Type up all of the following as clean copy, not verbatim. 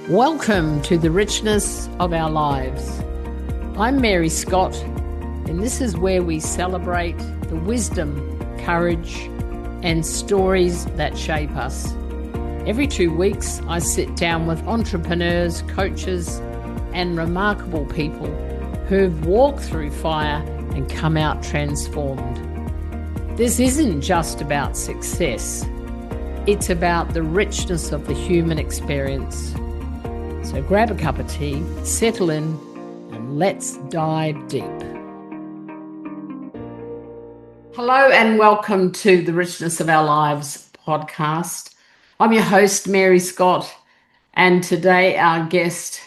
Welcome to the richness of our lives. I'm Mary Scott, and this is where we celebrate the wisdom, courage, and stories that shape us. Every 2 weeks, I sit down with entrepreneurs, coaches, and remarkable people who've walked through fire and come out transformed. This isn't just about success. It's about the richness of the human experience. So grab a cup of tea, settle in, and let's dive deep. Hello and welcome to the Richness of Our Lives podcast. I'm your host, Mary Scott, and today our guest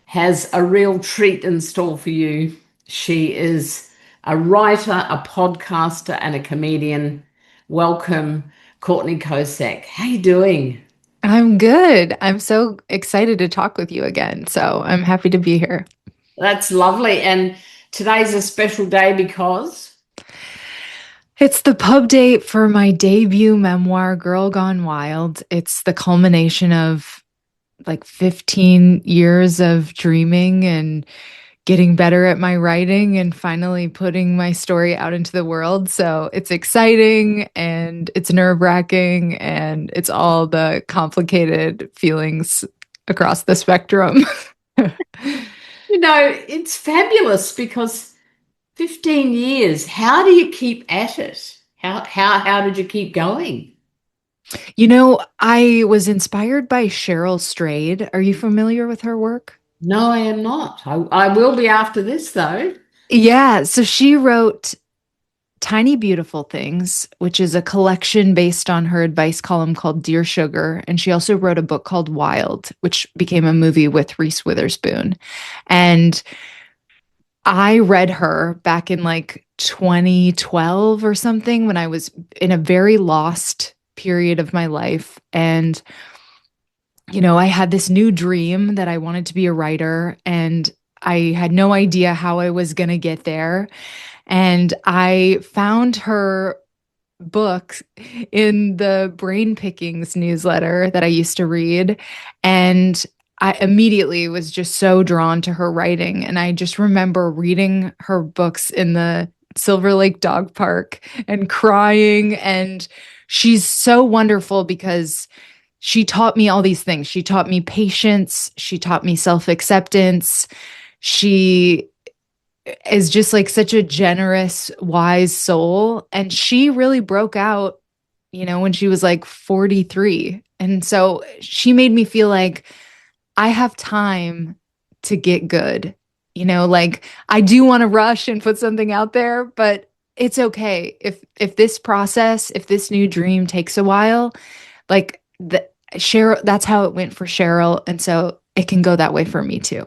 has a real treat in store for you. She is a writer, a podcaster, and a comedian. Welcome, Courtney Kocak. How you doing? I'm good. I'm so excited to talk with you again. So I'm happy to be here. That's lovely. And today's a special day because It's the pub date for my debut memoir, Girl Gone Wild. It's the culmination of like 15 years of dreaming and getting better at my writing and finally putting my story out into the world. So it's exciting and it's nerve-wracking and it's all the complicated feelings across the spectrum. it's fabulous because 15 years, how do you keep at it? How did you keep going? I was inspired by Cheryl Strayed. Are you familiar with her work? No, I am not. I will be after this, though. Yeah, so she wrote Tiny Beautiful Things, which is a collection based on her advice column called Dear Sugar. And she also wrote a book called Wild, which became a movie with Reese Witherspoon. And I read her back in like 2012 or something when I was in a very lost period of my life. And I had this new dream that I wanted to be a writer, and I had no idea how I was going to get there. And I found her book in the Brain Pickings newsletter that I used to read. And I immediately was just so drawn to her writing. And I just remember reading her books in the Silver Lake Dog Park and crying. And she's so wonderful because she taught me all these things. She taught me patience. She taught me self-acceptance. She is just like such a generous, wise soul. And she really broke out, when she was like 43. And so she made me feel like I have time to get good. Like I do want to rush and put something out there, but it's okay. If this process, if this new dream takes a while, like Cheryl, that's how it went for Cheryl. And so it can go that way for me too.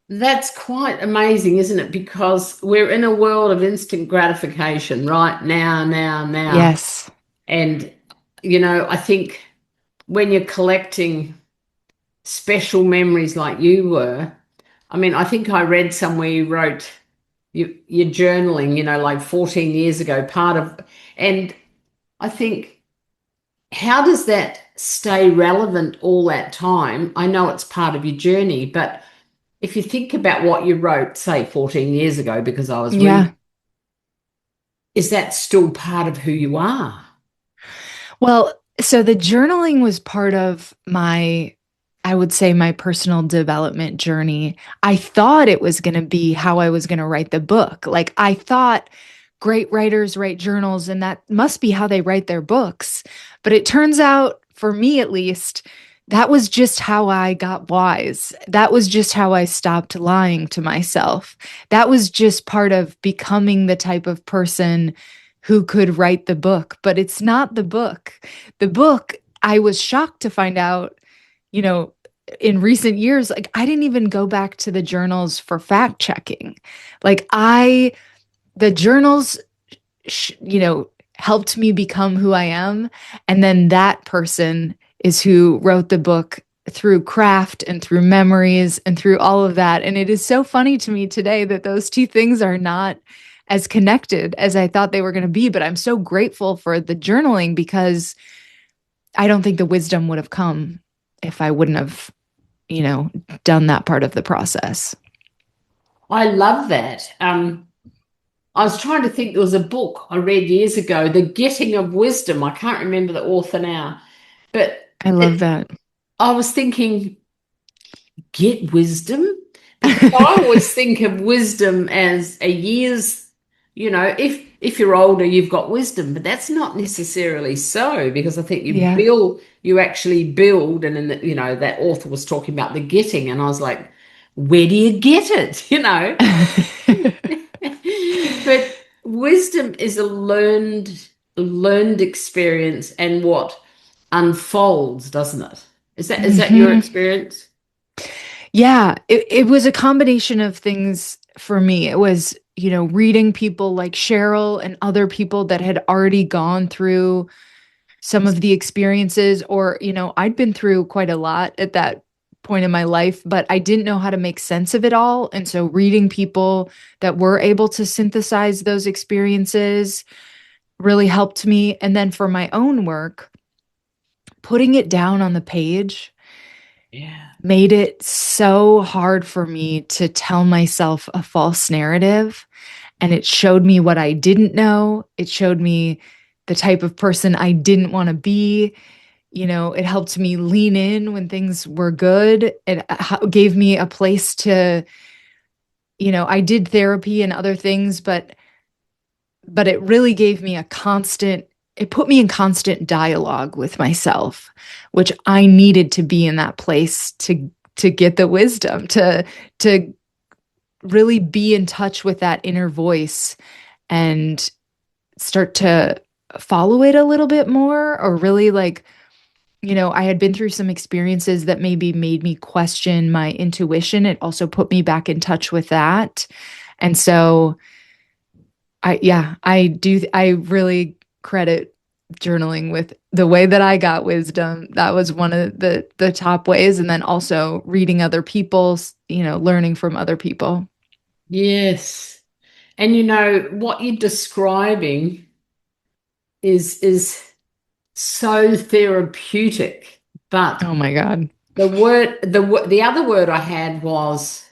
That's quite amazing, isn't it? Because we're in a world of instant gratification, right? Now. Yes. And, I think when you're collecting special memories like you were, I think I read somewhere you wrote your journaling, like 14 years ago, and I think, how does that stay relevant all that time? I know it's part of your journey, but if you think about what you wrote, say 14 years ago, because I was reading, is that still part of who you are? Well, so the journaling was part of I would say my personal development journey. I thought it was going to be how I was going to write the book. Like I thought great writers write journals and that must be how they write their books. But it turns out, for me at least, that was just how I got wise. That was just how I stopped lying to myself. That was just part of becoming the type of person who could write the book. But it's not the book. The book, I was shocked to find out, in recent years, like I didn't even go back to the journals for fact checking. The journals, helped me become who I am. And then that person is who wrote the book through craft and through memories and through all of that. And it is so funny to me today that those two things are not as connected as I thought they were going to be. But I'm so grateful for the journaling because I don't think the wisdom would have come if I wouldn't have, you know, done that part of the process. I love that. I was trying to think, there was a book I read years ago, The Getting of Wisdom. I can't remember the author now, but I love that. I was thinking, get wisdom? Because I always think of wisdom as a year's, if you're older, you've got wisdom, but that's not necessarily so, because I think Yeah. you actually build, and then, that author was talking about the getting, and I was like, where do you get it? But wisdom is a learned experience, and what unfolds, doesn't it? Is that your Hmm. experience? Yeah, it was a combination of things for me. It was, you know, reading people like Cheryl and other people that had already gone through some of the experiences, or, you know, I'd been through quite a lot at that point in my life, but I didn't know how to make sense of it all. And so reading people that were able to synthesize those experiences really helped me. And then for my own work, putting it down on the page Yeah. made it so hard for me to tell myself a false narrative. And it showed me what I didn't know. It showed me the type of person I didn't want to be. You know, it helped me lean in when things were good. It gave me a place to, you know, I did therapy and other things, but it really gave me a constant, it put me in constant dialogue with myself, which I needed to be in that place to get the wisdom, to really be in touch with that inner voice and start to follow it a little bit more, or really like, you know, I had been through some experiences that maybe made me question my intuition. It also put me back in touch with that. And so I really credit journaling with the way that I got wisdom. That was one of the top ways. And then also reading other people's, you know, learning from other people. Yes. And what you're describing is so therapeutic. But Oh my God. the other word I had was,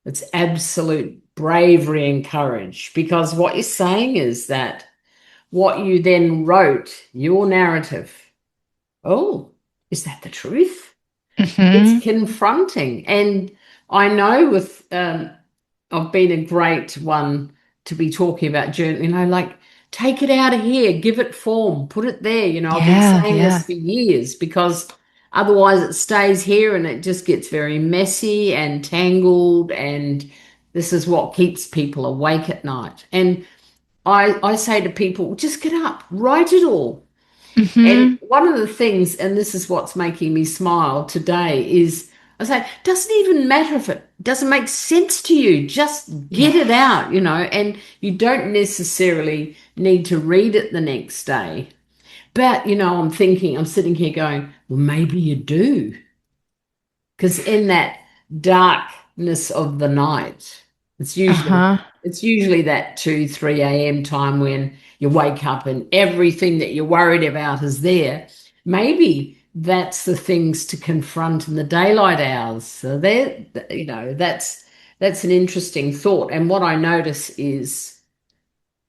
it's absolute bravery and courage, because what you're saying is that what you then wrote, your narrative, oh, is that the truth? It's Hmm. confronting. And I know I've been a great one to be talking about journaling, like, take it out of here, give it form, put it there. I've been Yeah, saying this yeah. for years, because otherwise it stays here and it just gets very messy and tangled. And this is what keeps people awake at night. And I say to people, just get up, write it all. And Hmm. one of the things, and this is what's making me smile today, is I say, doesn't even matter if it doesn't make sense to you, just get Yeah. it out, and you don't necessarily need to read it the next day. But, I'm sitting here going, well, maybe you do. Because in that darkness of the night, it's usually Uh-huh. it's usually that 2, 3 a.m. time when you wake up and everything that you're worried about is there. Maybe that's the things to confront in the daylight hours. So there, that's an interesting thought. And what I notice is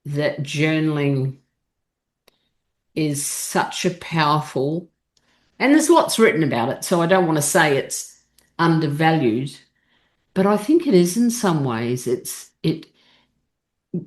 that journaling is such a powerful, and there's lots written about it, so I don't want to say it's undervalued. But I think it is in some ways.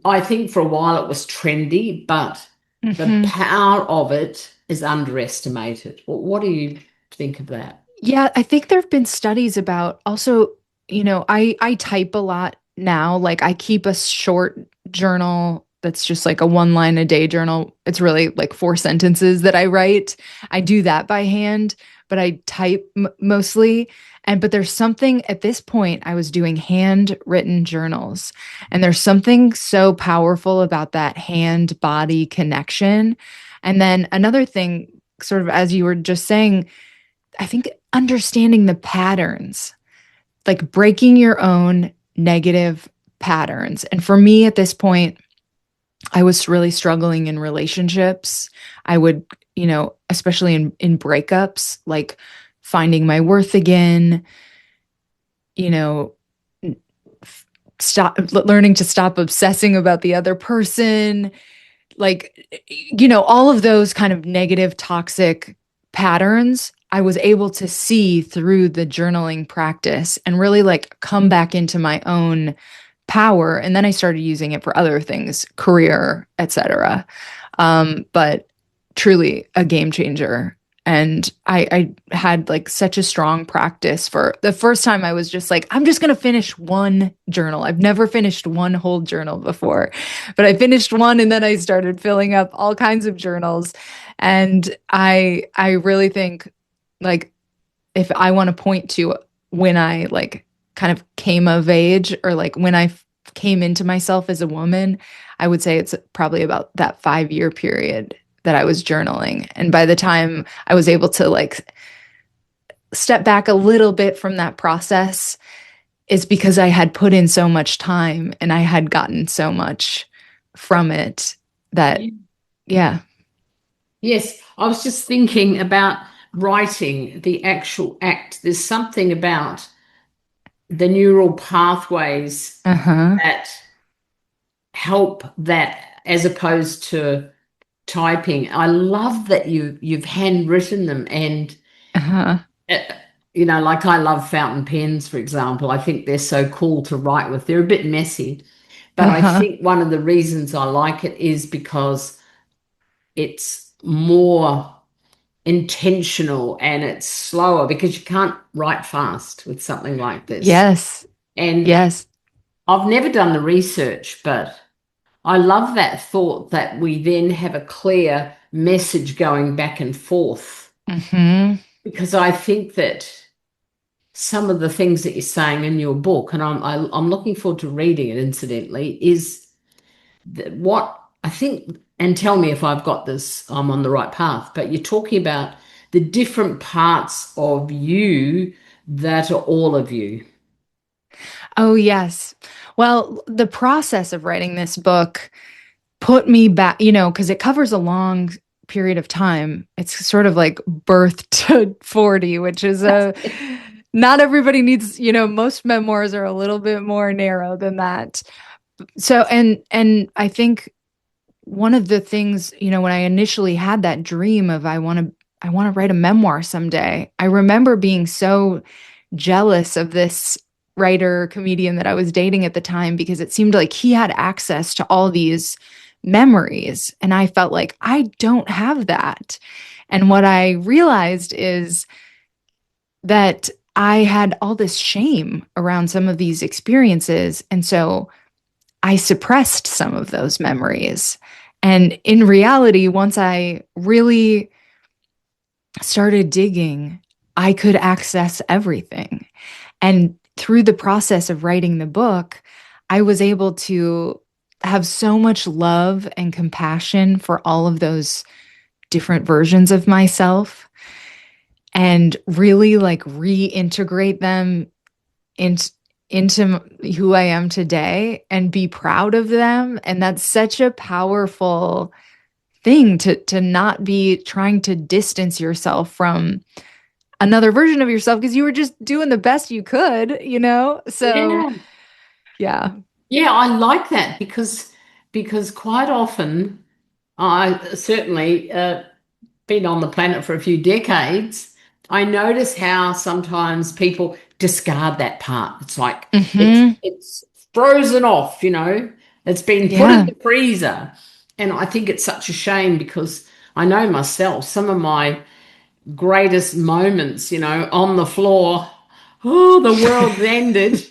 I think for a while it was trendy, but the Hmm. power of it is underestimated. What do you think of that? Yeah, I think there have been studies about also, you know, I type a lot now. Like I keep a short journal that's just like a one line a day journal. It's really like 4 sentences that I write. I do that by hand, but I type mostly. And but there's something at this point I was doing handwritten journals. And there's something so powerful about that hand body connection. And then another thing, sort of as you were just saying, I think understanding the patterns, like breaking your own negative patterns. And for me at this point, I was really struggling in relationships. I would, you know, especially in breakups, like finding my worth again, you know, stop learning to stop obsessing about the other person, like, all of those kind of negative, toxic patterns, I was able to see through the journaling practice and really like come back into my own power. And then I started using it for other things, career, etc. But truly a game changer. And I had like such a strong practice. For the first time, I was just like, I'm just going to finish one journal. I've never finished one whole journal before, but I finished one, and then I started filling up all kinds of journals. And I really think, like, if I want to point to when I like kind of came of age, or like when I came into myself as a woman, I would say it's probably about that 5-year period that I was journaling. And by the time I was able to like step back a little bit from that process, is because I had put in so much time and I had gotten so much from it that, yeah. Yes, I was just thinking about writing, the actual act. There's something about the neural pathways Uh-huh. that help that, as opposed to typing. I love that you've handwritten them, and Uh-huh. uh, like I love fountain pens, for example. I think they're so cool to write with. They're a bit messy, but I Uh-huh. think one of the reasons I like it is because it's more intentional and it's slower, because you can't write fast with something like this. Yes. And Yes. I've never done the research, but I love that thought that we then have a clear message going back and forth, Mm-hmm. because I think that some of the things that you're saying in your book, and I'm looking forward to reading it, incidentally, is that what I think, and tell me if I've got this, I'm on the right path, but you're talking about the different parts of you that are all of you. Oh, yes. Well, the process of writing this book put me back, because it covers a long period of time. It's sort of like birth to 40, which is not everybody needs, most memoirs are a little bit more narrow than that. So, and I think one of the things, when I initially had that dream of I want to write a memoir someday, I remember being so jealous of this writer comedian that I was dating at the time, because it seemed like he had access to all these memories and I felt like I don't have that. And what I realized is that I had all this shame around some of these experiences, and so I suppressed some of those memories. And in reality, once I really started digging, I could access everything. And through the process of writing the book, I was able to have so much love and compassion for all of those different versions of myself, and really like reintegrate them into who I am today and be proud of them. And that's such a powerful thing, to not be trying to distance yourself from another version of yourself, because you were just doing the best you could. So Yeah. yeah. Yeah, I like that, because quite often, I certainly been on the planet for a few decades. I notice how sometimes people discard that part. It's like Hmm. it's frozen off. It's been put in Yeah. the freezer. And I think it's such a shame, because I know myself, some of my greatest moments, on the floor, oh, the world's ended.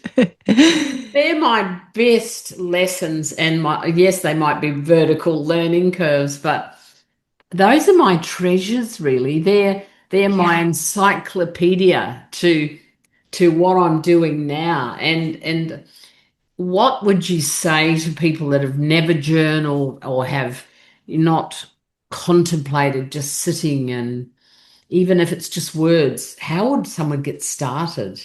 They're my best lessons, and yes, they might be vertical learning curves, but those are my treasures, really. They're my Yeah. encyclopedia to what I'm doing now. And what would you say to people that have never journaled, or have not contemplated just sitting, and even if it's just words, how would someone get started?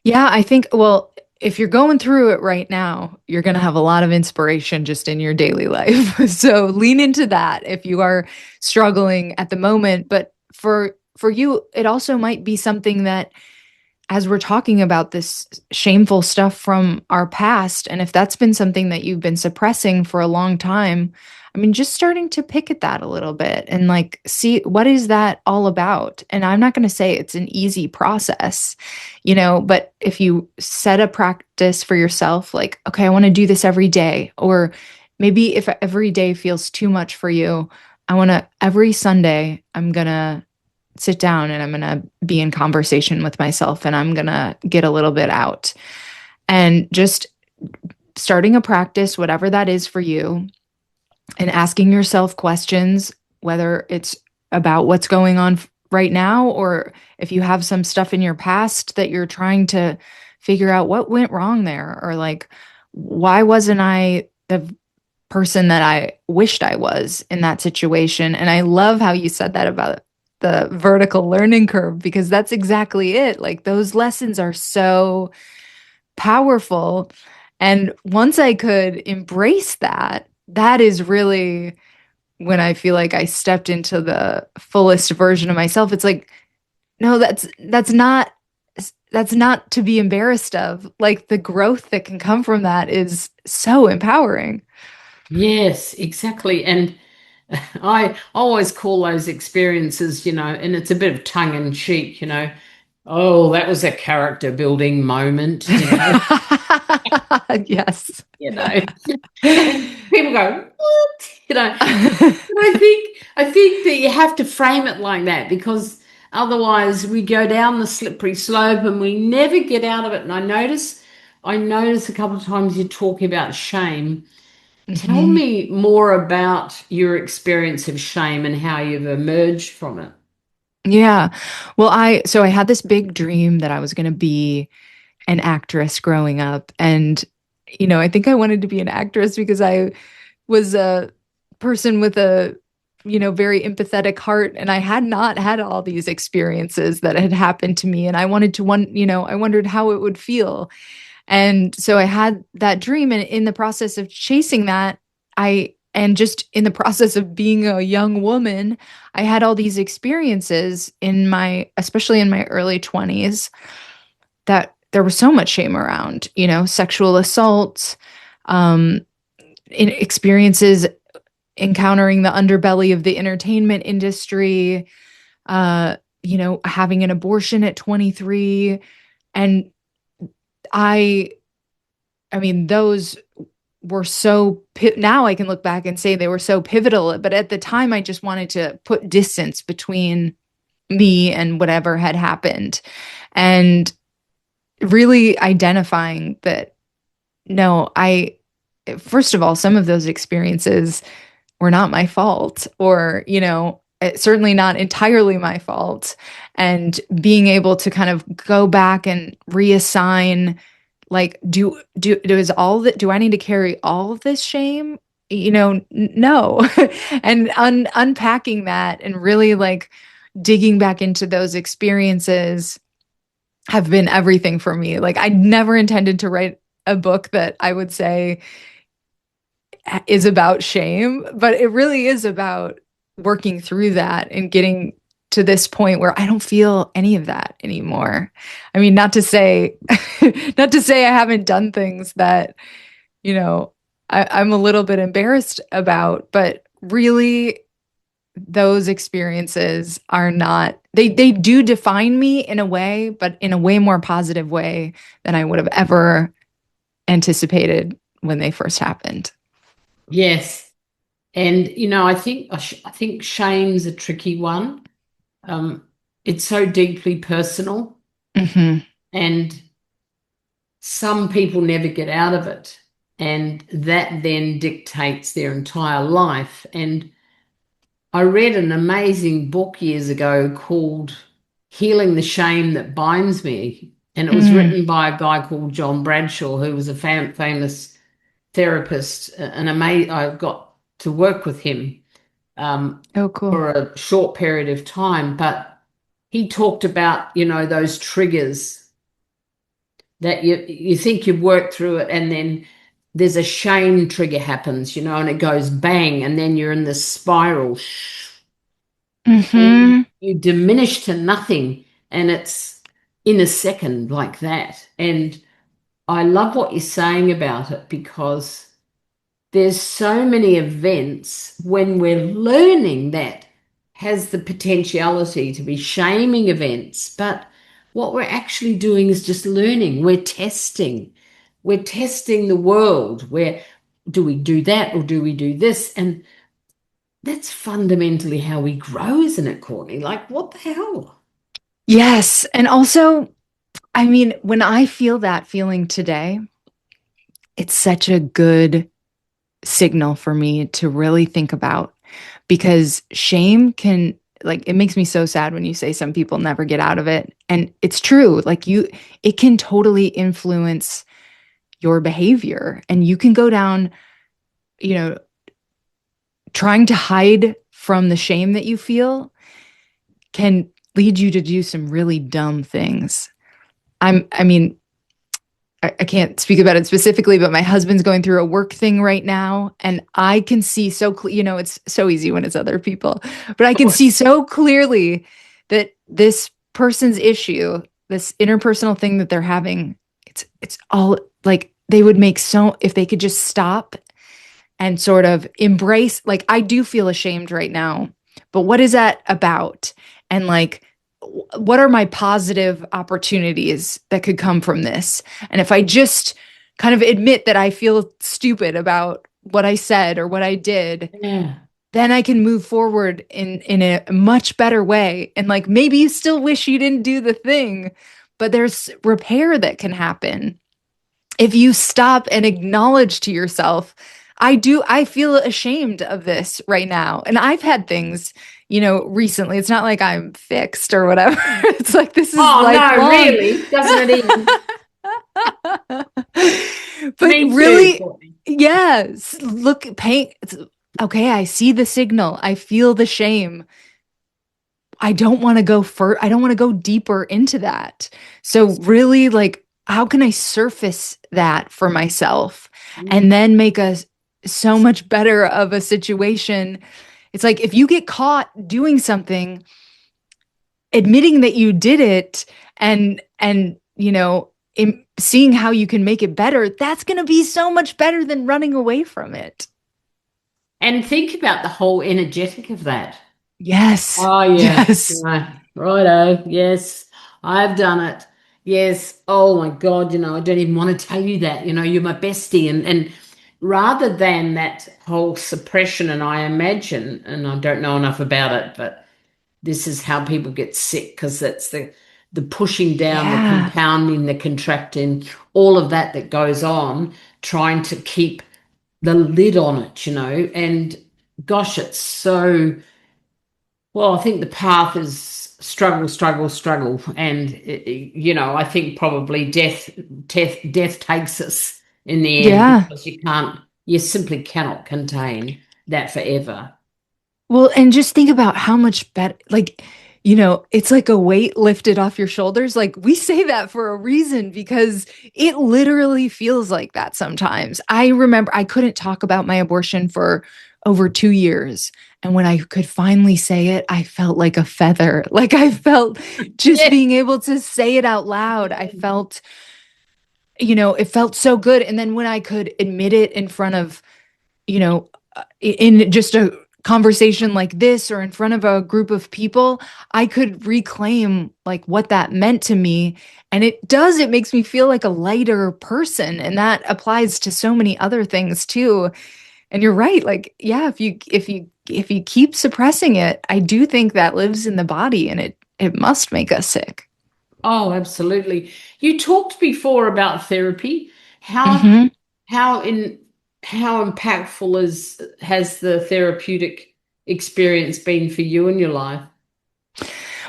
Yeah, I think, well, if you're going through it right now, you're going to have a lot of inspiration just in your daily life. So lean into that if you are struggling at the moment. But for you, it also might be something that, as we're talking about this shameful stuff from our past, and if that's been something that you've been suppressing for a long time, I mean, just starting to pick at that a little bit and like see what is that all about. And I'm not going to say it's an easy process, but if you set a practice for yourself, like, okay, I want to do this every day, or maybe if every day feels too much for you, I want to every Sunday, I'm going to sit down and I'm going to be in conversation with myself and I'm going to get a little bit out. And just starting a practice, whatever that is for you, and asking yourself questions, whether it's about what's going on right now, or if you have some stuff in your past that you're trying to figure out what went wrong there, or like, why wasn't I the person that I wished I was in that situation? And I love how you said that about the vertical learning curve, because that's exactly it. Like, those lessons are so powerful. And once I could embrace that, that is really when I feel like I stepped into the fullest version of myself. It's like, no, that's not to be embarrassed of. Like, the growth that can come from that is so empowering. Yes, exactly. And I always call those experiences, and it's a bit of tongue in cheek, oh, that was a character building moment, Yes. you know. And people go, what? And I think that you have to frame it like that, because otherwise we go down the slippery slope and we never get out of it. And I notice a couple of times you're talking about shame. Tell Mhm. me more about your experience of shame and how you've emerged from it. Yeah. Well, I had this big dream that I was going to be an actress growing up. And, I think I wanted to be an actress because I was a person with a, very empathetic heart. And I had not had all these experiences that had happened to me. And I wanted to I wondered how it would feel. And so I had that dream. And in the process of chasing that, and just in the process of being a young woman, I had all these experiences especially in my early 20s, that there was so much shame around, sexual assault, um, experiences encountering the underbelly of the entertainment industry, having an abortion at 23. And I, I mean, those were now I can look back and say they were so pivotal, but at the time I just wanted to put distance between me and whatever had happened. And really identifying that, no, first of all, some of those experiences were not my fault, or, certainly not entirely my fault. And being able to kind of go back and reassign, like, do I need to carry all of this shame? No. And unpacking that and really like digging back into those experiences have been everything for me. Like, I never intended to write a book that I would say is about shame, but it really is about working through that and getting to this point where I don't feel any of that anymore. I mean, not to say not to say I haven't done things that, you know, I'm a little bit embarrassed about, but really those experiences are not, they do define me in a way, but in a way more positive way than I would have ever anticipated when they first happened. Yes. And I think shame's a tricky one. Um, it's so deeply personal, Hmm. and some people never get out of it, and that then dictates their entire life. And I read an amazing book years ago called Healing the Shame That Binds Me, and it was Mm. written by a guy called John Bradshaw, who was a famous therapist. I got to work with him Oh, cool. for a short period of time, but he talked about, those triggers that you think you've worked through it, and then there's a shame trigger happens, and it goes bang, and then you're in this spiral. and Hmm. you diminish to nothing, and it's in a second like that. And I love what you're saying about it, because there's so many events when we're learning that has the potentiality to be shaming events, but what we're actually doing is just learning. We're testing the world. Where do we do that, or do we do this? And that's fundamentally how we grow, isn't it, Courtney? Like, what the hell? Yes. And also, I mean, when I feel that feeling today, it's such a good signal for me to really think about, because shame can, like, it makes me so sad when you say some people never get out of it. And it's true. Like, it can totally influence your behavior, and you can go down, you know, trying to hide from the shame that you feel can lead you to do some really dumb things. I mean, I can't speak about it specifically, but my husband's going through a work thing right now. And I can see it's so easy when it's other people, but I Of can see course. so clearly that this person's issue, this interpersonal thing that they're having, it's all like they would make so, if they could just stop and sort of embrace, like, I do feel ashamed right now, but what is that about? And like, what are my positive opportunities that could come from this? And if I just kind of admit that I feel stupid about what I said or what I did, Yeah. then I can move forward in a much better way. And like, maybe you still wish you didn't do the thing, but there's repair that can happen if you stop and acknowledge to yourself, I feel ashamed of this right now. And I've had things, recently. It's not like I'm fixed or whatever. It's like this is Oh, no, lifelong. really? Doesn't it even? But Me too, really, Courtney. yes, look, pain. Okay, I see the signal. I feel the shame. I don't want to I don't want to go deeper into that. So really, like, how can I surface that for myself and then make us so much better of a situation? It's like, if you get caught doing something, admitting that you did it, and seeing how you can make it better, that's going to be so much better than running away from it. And think about the whole energetic of that. Yes. Oh, yeah. Yes. Right. Righto. Yes. I've done it. Yes. Oh my God. I don't even want to tell you that. You're my bestie. And rather than that whole suppression, and I imagine, and I don't know enough about it, but this is how people get sick, because that's the pushing down, the Yeah. compounding, the contracting, all of that goes on, trying to keep the lid on it. And gosh, it's so, well, I think the path is struggle, struggle, struggle. And, I think probably death takes us in the end, Yeah. because you simply cannot contain that forever. Well, and just think about how much better, like, it's like a weight lifted off your shoulders. Like, we say that for a reason, because it literally feels like that sometimes. I remember I couldn't talk about my abortion for over 2 years. And when I could finally say it, I felt like a feather. Like, I felt just Yeah. being able to say it out loud. I felt, it felt so good. And then when I could admit it in front of, in just a conversation like this or in front of a group of people, I could reclaim like what that meant to me. And it makes me feel like a lighter person. And that applies to so many other things too. And you're right. Like, yeah, if you keep suppressing it, I do think that lives in the body, and it must make us sick. Oh, absolutely. You talked before about therapy. How Hmm. how in how impactful has the therapeutic experience been for you in your life?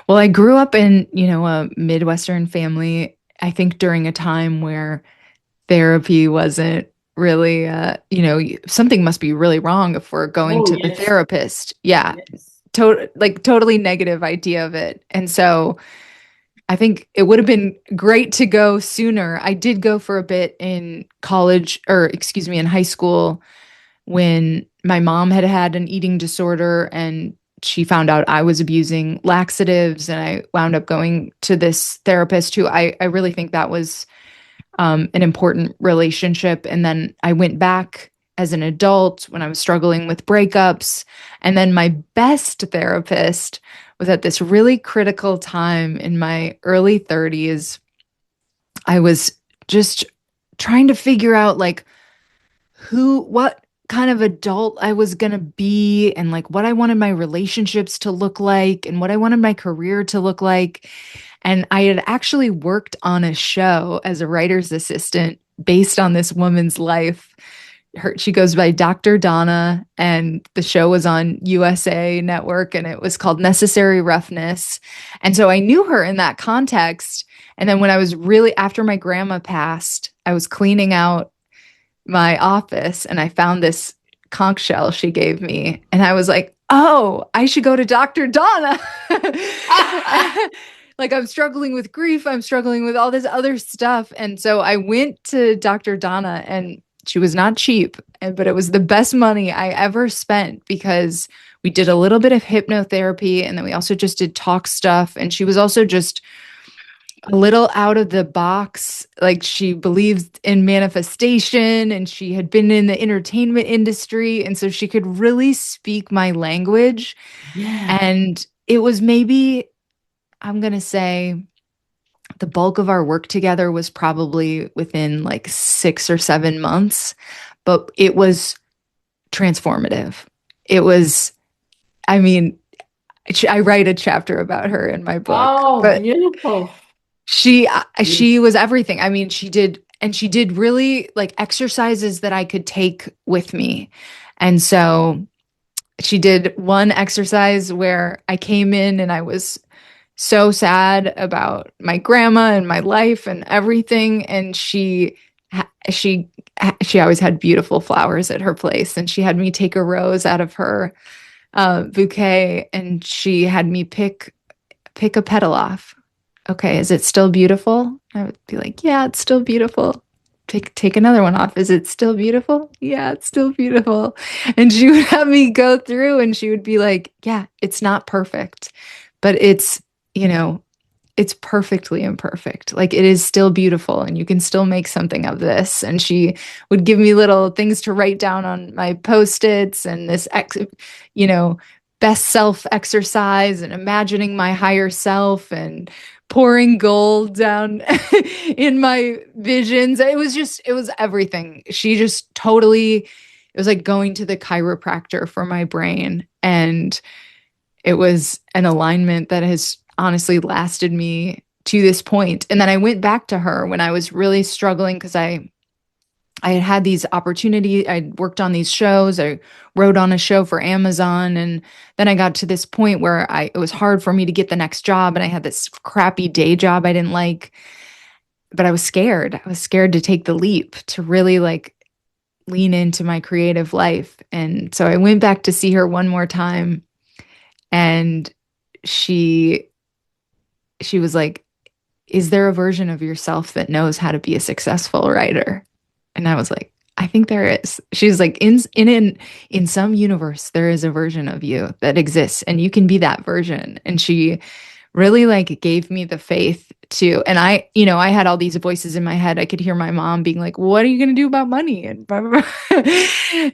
Well, I grew up in, a Midwestern family, I think during a time where therapy wasn't really, something must be really wrong if we're going Oh, to the yes. therapist. Yeah. Yes. Like, totally negative idea of it. And so I think it would have been great to go sooner. I did go for a bit in college, or excuse me, in high school, when my mom had had an eating disorder, and she found out I was abusing laxatives, and I wound up going to this therapist who I really think that was an important relationship. And then I went back as an adult when I was struggling with breakups. And then my best therapist was at this really critical time in my early 30s. I was just trying to figure out like what kind of adult I was going to be, and like what I wanted my relationships to look like and what I wanted my career to look like. And I had actually worked on a show as a writer's assistant based on this woman's life. She goes by Dr. Donna, and the show was on USA Network, and it was called Necessary Roughness. And so I knew her in that context. And then when I was really, after my grandma passed, I was cleaning out my office and I found this conch shell she gave me. And I was like, oh, I should go to Dr. Donna. Like, I'm struggling with grief. I'm struggling with all this other stuff. And so I went to Dr. Donna, and she was not cheap, but it was the best money I ever spent, because we did a little bit of hypnotherapy, and then we also just did talk stuff. And she was also just a little out of the box. Like, she believed in manifestation, and she had been in the entertainment industry. And so she could really speak my language. Yeah. And it was maybe, I'm going to say, the bulk of our work together was probably within like 6 or 7 months, but it was transformative. It was, I mean, I write a chapter about her in my book. Oh, but beautiful. she was everything. I mean, she did really like exercises that I could take with me. And so she did one exercise where I came in and I was so sad about my grandma and my life and everything. And she always had beautiful flowers at her place. And she had me take a rose out of her bouquet, and she had me pick a petal off. Okay, is it still beautiful? I would be like, yeah, it's still beautiful. Take another one off. Is it still beautiful? Yeah, it's still beautiful. And she would have me go through, and she would be like, yeah, it's not perfect, but it's, it's perfectly imperfect. Like, it is still beautiful, and you can still make something of this. And she would give me little things to write down on my Post-its, and this, best self exercise, and imagining my higher self, and pouring gold down in my visions. It was everything. She just totally, it was like going to the chiropractor for my brain. And it was an alignment that has honestly lasted me to this point. And then I went back to her when I was really struggling, because I had these opportunities. I worked on these shows. I wrote on a show for Amazon. And then I got to this point where it was hard for me to get the next job. And I had this crappy day job I didn't like, but I was scared. I was scared to take the leap, to really like lean into my creative life. And so I went back to see her one more time. And she was like, is there a version of yourself that knows how to be a successful writer? And I was like, I think there is. She's like, in some universe, there is a version of you that exists, and you can be that version. And she really like gave me the faith to, and I had all these voices in my head. I could hear my mom being like, what are you going to do about money? And blah, blah, blah.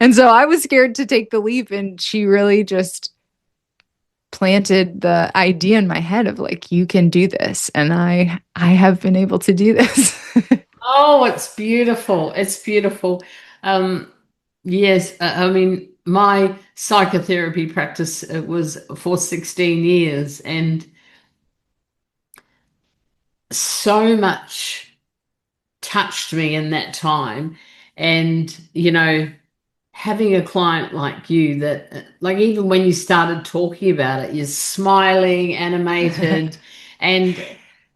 And so I was scared to take the leap. And she really just planted the idea in my head of like, you can do this. And I have been able to do this. Oh, it's beautiful. It's beautiful. Yes, I mean, my psychotherapy practice, it was for 16 years, and so much touched me in that time. And, having a client like you that, like, even when you started talking about it, you're smiling, animated, and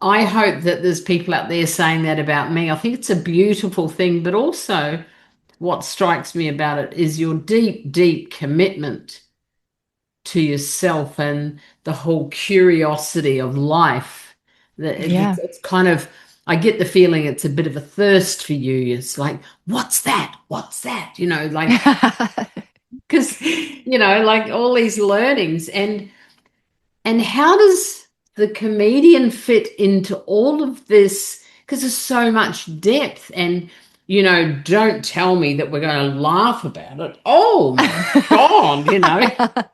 I hope that there's people out there saying that about me. I think it's a beautiful thing, but also what strikes me about it is your deep, deep commitment to yourself and the whole curiosity of life. Yeah. It's kind of, I get the feeling it's a bit of a thirst for you. It's like, what's that? What's that? Like, because like all these learnings, and how does the comedian fit into all of this? Because there's so much depth, and don't tell me that we're going to laugh about it. Oh my God.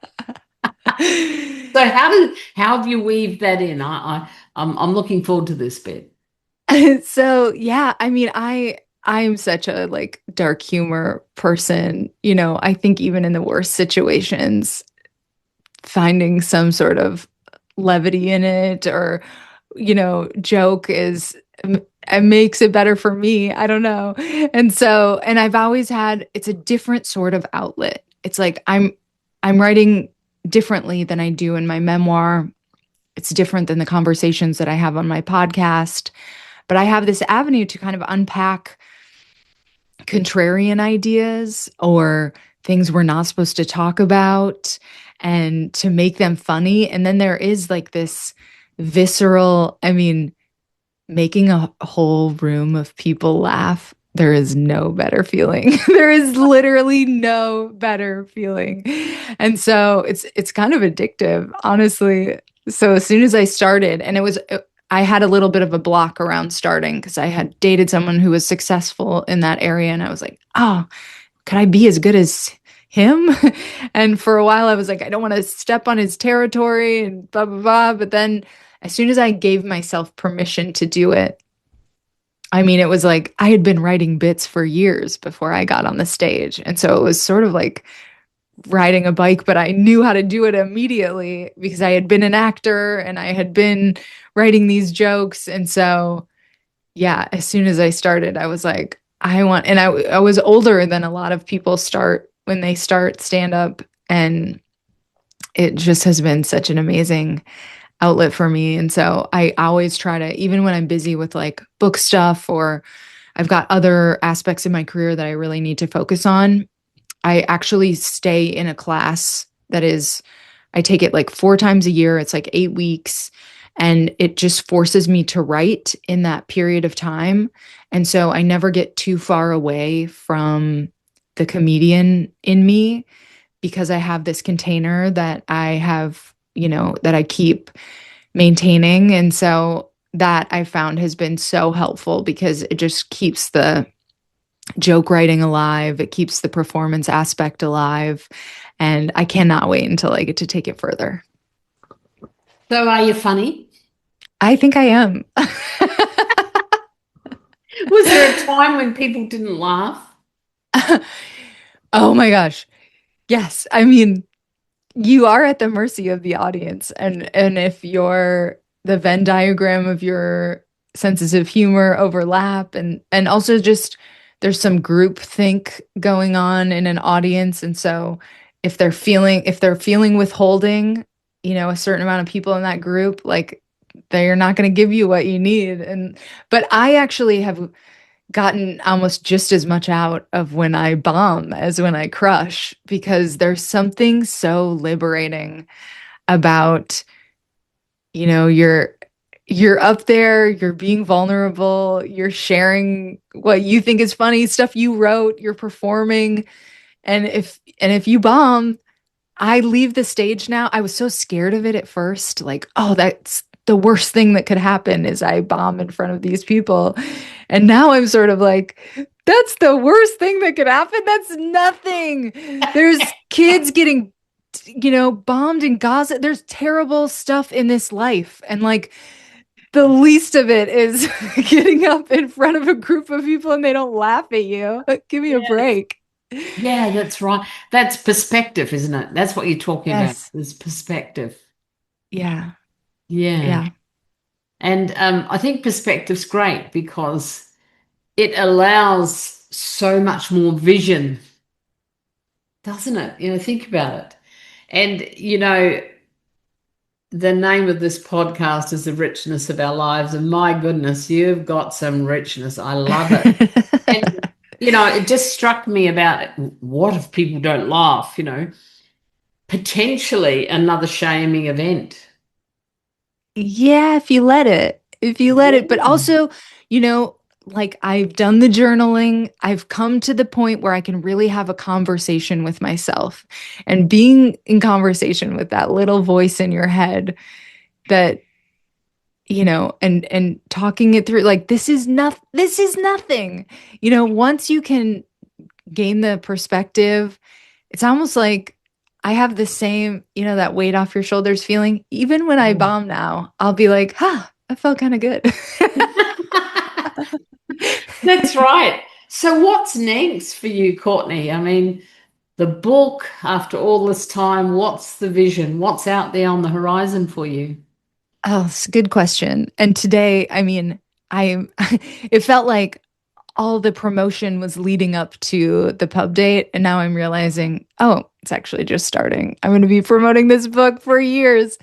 So how have you weaved that in? I'm looking forward to this bit. So yeah, I mean, I'm such a like dark humor person. I think even in the worst situations, finding some sort of levity in it or joke is it makes it better for me. I don't know. And I've always had it's a different sort of outlet. It's like I'm writing differently than I do in my memoir. It's different than the conversations that I have on my podcast, but I have this avenue to kind of unpack contrarian ideas or things we're not supposed to talk about and to make them funny. And then there is like this visceral, I mean, making a whole room of people laugh. There is no better feeling. There is literally no better feeling. And so it's kind of addictive, honestly. So as soon as I started, and I had a little bit of a block around starting because I had dated someone who was successful in that area. And I was like, oh, could I be as good as him? And for a while, I was like, I don't want to step on his territory and blah, blah, blah. But then as soon as I gave myself permission to do it, I mean, it was like I had been writing bits for years before I got on the stage. And so it was sort of like riding a bike, but I knew how to do it immediately because I had been an actor and I had been writing these jokes. And so, yeah, as soon as I started, I was like, I was older than a lot of people start when they start stand up. And it just has been such an amazing outlet for me. And so I always try to, even when I'm busy with like book stuff or I've got other aspects in my career that I really need to focus on, I actually stay in a class that is, I take it like 4 times a year. It's like 8 weeks. And it just forces me to write in that period of time. And so I never get too far away from the comedian in me because I have this container that I have, that I keep maintaining. And so that I found has been so helpful because it just keeps the joke writing alive. It keeps the performance aspect alive. And I cannot wait until I get to take it further. So are you funny? I think I am. Was there a time when people didn't laugh? Oh my gosh. Yes. I mean, you are at the mercy of the audience. And if the Venn diagram of your senses of humor overlap and also just there's some group think going on in an audience. And so if they're feeling withholding, a certain amount of people in that group, like they're not going to give you what you need. But I actually have gotten almost just as much out of when I bomb as when I crush because there's something so liberating about, you're up there, you're being vulnerable, you're sharing what you think is funny, stuff you wrote, you're performing. And if you bomb, I leave the stage now. I was so scared of it at first, like, oh, that's the worst thing that could happen is I bomb in front of these people. And now I'm sort of like, that's the worst thing that could happen. That's nothing. There's kids getting, bombed in Gaza. There's terrible stuff in this life. And like, the least of it is getting up in front of a group of people and they don't laugh at you. Give me a Yes. break. Yeah, that's right. That's perspective, isn't it? That's what you're talking about, Yes. is perspective. Yeah. Yeah. Yeah. And I think perspective's great because it allows so much more vision, doesn't it? Think about it. And, the name of this podcast is The Richness of Our Lives. And my goodness, you've got some richness. I love it. And, it just struck me about what if people don't laugh, potentially another shaming event. Yeah, if you let it. If you let it. But Yeah. also, you know, like I've done the journaling. I've come to the point where I can really have a conversation with myself. And being in conversation with that little voice in your head that, and talking it through, like, this is nothing. Once you can gain the perspective, it's almost like I have the same, that weight off your shoulders feeling. Even when I bomb now, I'll be like, that felt kind of good. That's right. So what's next for you, Courtney? I mean, the book, after all this time, what's the vision? What's out there on the horizon for you? Oh, it's a good question. And today, I mean, it felt like all the promotion was leading up to the pub date. And now I'm realizing, oh, it's actually just starting. I'm going to be promoting this book for years.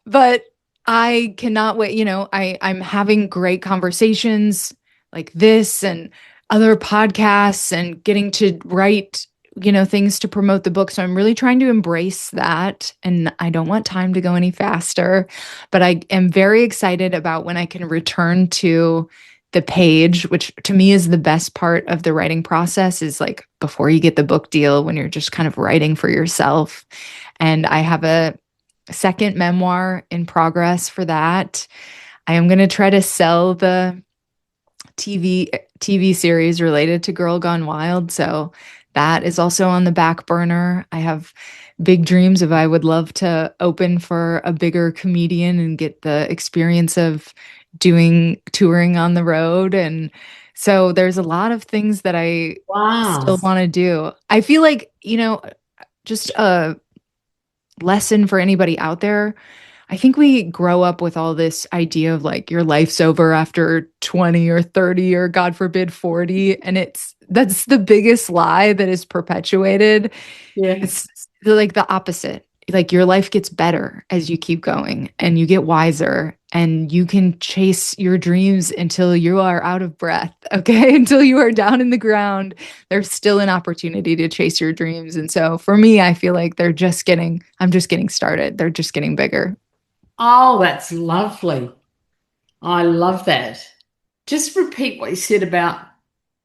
But I cannot wait. I'm having great conversations like this and other podcasts and getting to write, things to promote the book. So I'm really trying to embrace that. And I don't want time to go any faster, but I am very excited about when I can return to the page, which to me is the best part of the writing process, is like before you get the book deal, when you're just kind of writing for yourself. And I have a second memoir in progress for that. I am going to try to sell the TV series related to Girl Gone Wild. So that is also on the back burner. I have big dreams of I would love to open for a bigger comedian and get the experience of doing touring on the road. And so there's a lot of things that I Wow. still want to do. I feel like, just a lesson for anybody out there. I think we grow up with all this idea of like your life's over after 20 or 30 or God forbid 40. And that's the biggest lie that is perpetuated. Yeah. It's like the opposite. Like your life gets better as you keep going and you get wiser and you can chase your dreams until you are out of breath. Okay. Until you are down in the ground, there's still an opportunity to chase your dreams. And so for me, I feel like I'm just getting started. They're just getting bigger. Oh, that's lovely. I love that. Just repeat what you said about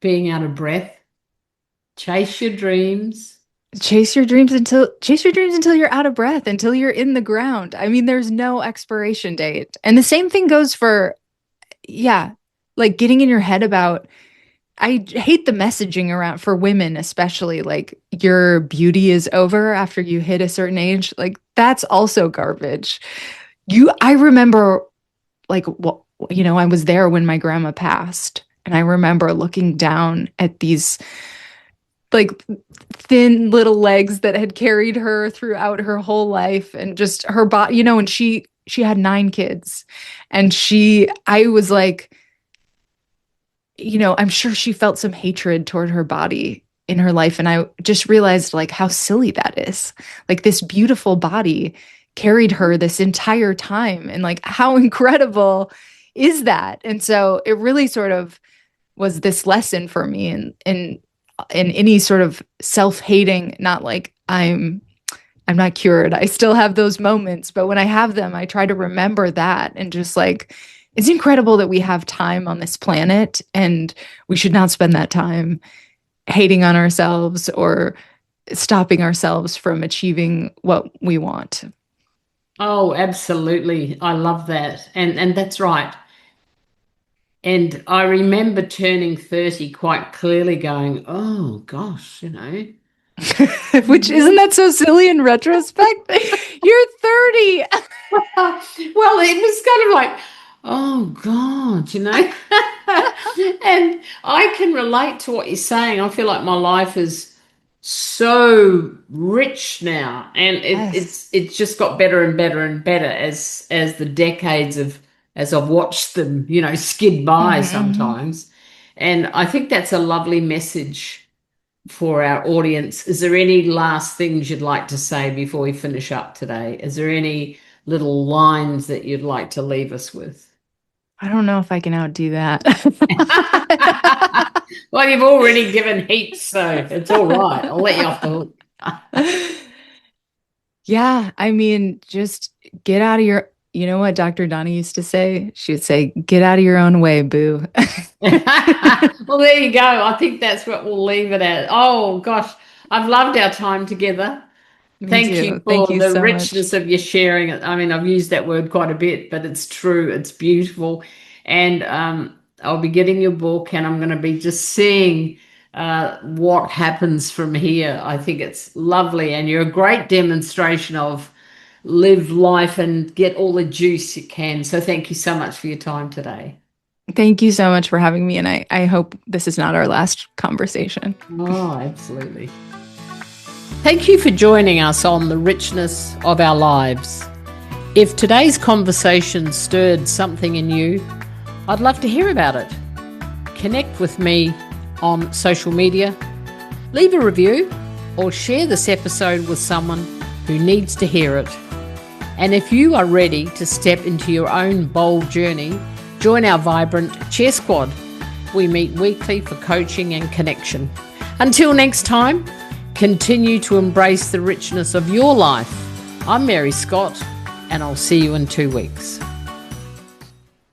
being out of breath. Chase your dreams. Chase your dreams until you're out of breath, until you're in the ground. I mean, there's no expiration date. And the same thing goes for, yeah, like getting in your head about, I hate the messaging around for women, especially like your beauty is over after you hit a certain age. Like that's also garbage. I remember like, well, I was there when my grandma passed. And I remember looking down at these like thin little legs that had carried her throughout her whole life and just her body, and she had 9 kids. And I was like, I'm sure she felt some hatred toward her body in her life. And I just realized like how silly that is. Like this beautiful body carried her this entire time. And like, how incredible is that? And so it really sort of was this lesson for me in any sort of self-hating, not like I'm not cured. I still have those moments, but when I have them, I try to remember that and just like, it's incredible that we have time on this planet and we should not spend that time hating on ourselves or stopping ourselves from achieving what we want. Oh, absolutely. I love that. And that's right. And I remember turning 30 quite clearly going, oh gosh, Which isn't that so silly in retrospect? You're 30. Well, it was kind of like, oh God, And I can relate to what you're saying. I feel like my life is so rich now, and Yes. it's just got better and better and better as the decades of as I've watched them, skid by Mhm. sometimes. And I think that's a lovely message for our audience. Is there any last things you'd like to say before we finish up today? Is there any little lines that you'd like to leave us with? I don't know if I can outdo that. Well, you've already given heaps, so it's all right. I'll let you off the hook. Yeah, I mean, just get out of your You know what Dr. Donnie used to say? She would say, "Get out of your own way, boo." Well, there you go. I think that's what we'll leave it at. Oh, gosh, I've loved our time together. Me Thank you too. Thank for you the so much. richness of your sharing. I mean, I've used that word quite a bit, but it's true. It's beautiful. And I'll be getting your book and I'm going to be just seeing what happens from here. I think it's lovely. And you're a great demonstration of live life and get all the juice you can. So thank you so much for your time today. Thank you so much for having me. And I hope this is not our last conversation. Oh, absolutely. Thank you for joining us on The Richness of Our Lives. If today's conversation stirred something in you, I'd love to hear about it. Connect with me on social media, leave a review, or share this episode with someone who needs to hear it. And if you are ready to step into your own bold journey, join our vibrant Chair Squad. We meet weekly for coaching and connection. Until next time, continue to embrace the richness of your life. I'm Mary Scott, and I'll see you in 2 weeks.